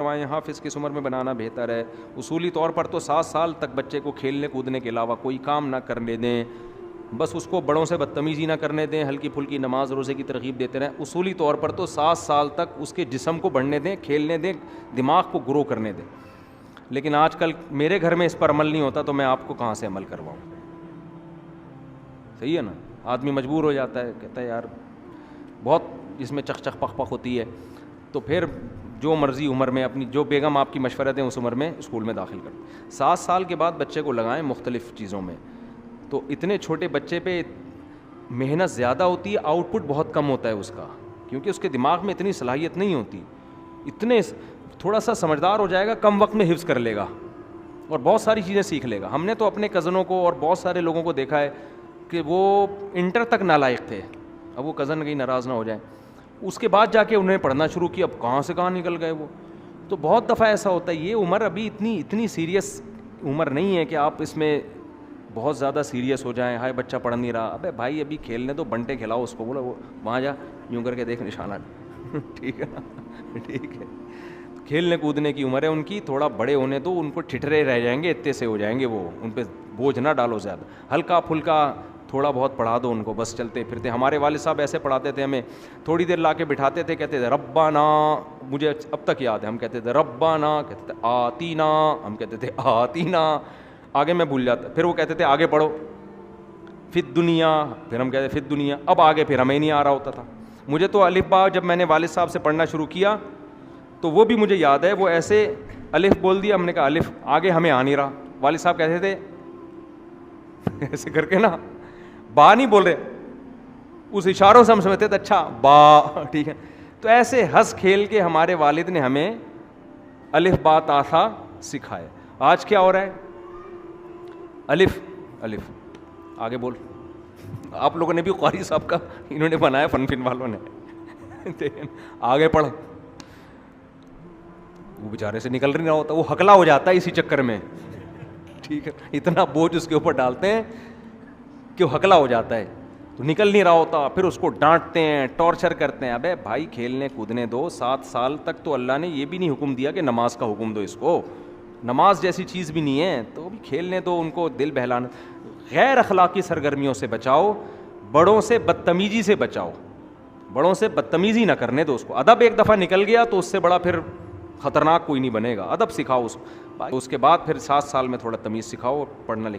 حافظ کس عمر میں بنانا بہتر ہے؟ اصولی طور پر تو 7 سال تک بچے کو کھیلنے کودنے کے علاوہ کوئی کام نہ کرنے دیں، بس اس کو بڑوں سے بدتمیزی نہ کرنے دیں، ہلکی پھلکی نماز روزے کی ترغیب دیتے رہیں۔ اصولی طور پر تو 7 سال تک اس کے جسم کو بڑھنے دیں، کھیلنے دیں، دماغ کو گرو کرنے دیں۔ لیکن آج کل میرے گھر میں اس پر عمل نہیں ہوتا تو میں آپ کو کہاں سے عمل کرواؤں؟ صحیح ہے نا؟ آدمی مجبور ہو جاتا ہے، کہتا ہے یار بہت اس میں چخ چخ پخ پخ ہوتی ہے، تو پھر جو مرضی عمر میں اپنی جو بیگم آپ کی مشورت ہے اس عمر میں اسکول میں داخل کر دیں۔ 7 سال کے بعد بچے کو لگائیں مختلف چیزوں میں، تو اتنے چھوٹے بچے پہ محنت زیادہ ہوتی ہے، آؤٹ پٹ بہت کم ہوتا ہے اس کا، کیونکہ اس کے دماغ میں اتنی صلاحیت نہیں ہوتی۔ اتنے تھوڑا سا سمجھدار ہو جائے گا، کم وقت میں حفظ کر لے گا اور بہت ساری چیزیں سیکھ لے گا۔ ہم نے تو اپنے کزنوں کو اور بہت سارے لوگوں کو دیکھا ہے کہ وہ انٹر تک نالائق تھے، اب وہ کزن کہیں ناراض نہ ہو جائیں، اس کے بعد جا کے انہوں نے پڑھنا شروع کیا، اب کہاں سے کہاں نکل گئے وہ۔ تو بہت دفعہ ایسا ہوتا ہے، یہ عمر ابھی اتنی سیریس عمر نہیں ہے کہ آپ اس میں بہت زیادہ سیریس ہو جائیں، ہائے بچہ پڑھ نہیں رہا، ابے بھائی ابھی کھیلنے تو بنٹے کھلاؤ اس کو، بولو وہ وہاں جا یوں کر کے دیکھ نشانہ ٹھیک ہے نا، ٹھیک ہے۔ کھیلنے کودنے کی عمر ہے ان کی، تھوڑا بڑے ہونے تو ان کو ٹھٹرے رہ جائیں گے، اتنے سے ہو جائیں گے وہ، ان پہ بوجھ نہ ڈالو زیادہ، ہلکا پھلکا تھوڑا بہت پڑھا دو ان کو، بس چلتے پھرتے۔ ہمارے والد صاحب ایسے پڑھاتے تھے ہمیں، تھوڑی دیر لا کے بٹھاتے تھے، کہتے تھے ربنا، مجھے اب تک یاد ہے، ہم کہتے تھے ربنا، کہتے تھے آتینا، ہم کہتے تھے آتینا، آگے میں بھول جاتا، پھر وہ کہتے تھے آگے پڑھو، فی الدنیا، پھر ہم کہتے فی الدنیا، اب آگے پھر ہمیں نہیں آ رہا ہوتا تھا۔ مجھے تو الف با جب میں نے والد صاحب سے پڑھنا شروع کیا تو وہ بھی مجھے یاد ہے، وہ ایسے الف بول دیا، ہم نے کہا الف، آگے ہمیں آ نہیں رہا، والد صاحب کہتے تھے ایسے کر کے نا، با نہیں بول رہے، اس اشاروں سے ہم سمجھتے تھے اچھا با، ٹھیک ہے۔ تو ایسے ہنس کھیل کے ہمارے والد نے ہمیں الف با تا ثا سکھائے۔ آج کیا ہو رہا ہے؟ الف الف، آگے بول۔ آپ لوگوں نے بھی قاری صاحب کا انہوں نے بنایا، فن والوں نے، آگے پڑھ، وہ بیچارے سے نکل نہیں رہا ہوتا، وہ ہکلا ہو جاتا ہے اسی چکر میں، ٹھیک ہے، اتنا بوجھ اس کے اوپر ڈالتے ہیں کہ وہ ہکلا ہو جاتا ہے، تو نکل نہیں رہا ہوتا، پھر اس کو ڈانٹتے ہیں، ٹارچر کرتے ہیں۔ ابے بھائی کھیلنے کودنے دو، 7 سال تک تو اللہ نے یہ بھی نہیں حکم دیا کہ نماز کا حکم دو اس کو، نماز جیسی چیز بھی نہیں ہے، تو بھی کھیلنے دو ان کو، دل بہلانا۔ غیر اخلاقی سرگرمیوں سے بچاؤ، بڑوں سے بدتمیزی سے بچاؤ، بڑوں سے بدتمیزی نہ کرنے دو اس کو۔ ادب ایک دفعہ نکل گیا تو اس سے بڑا پھر خطرناک کوئی نہیں بنے گا، ادب سکھاؤ اس کو، اس کے بعد پھر 7 سال میں تھوڑا تمیز سکھاؤ، پڑھنا لکھنا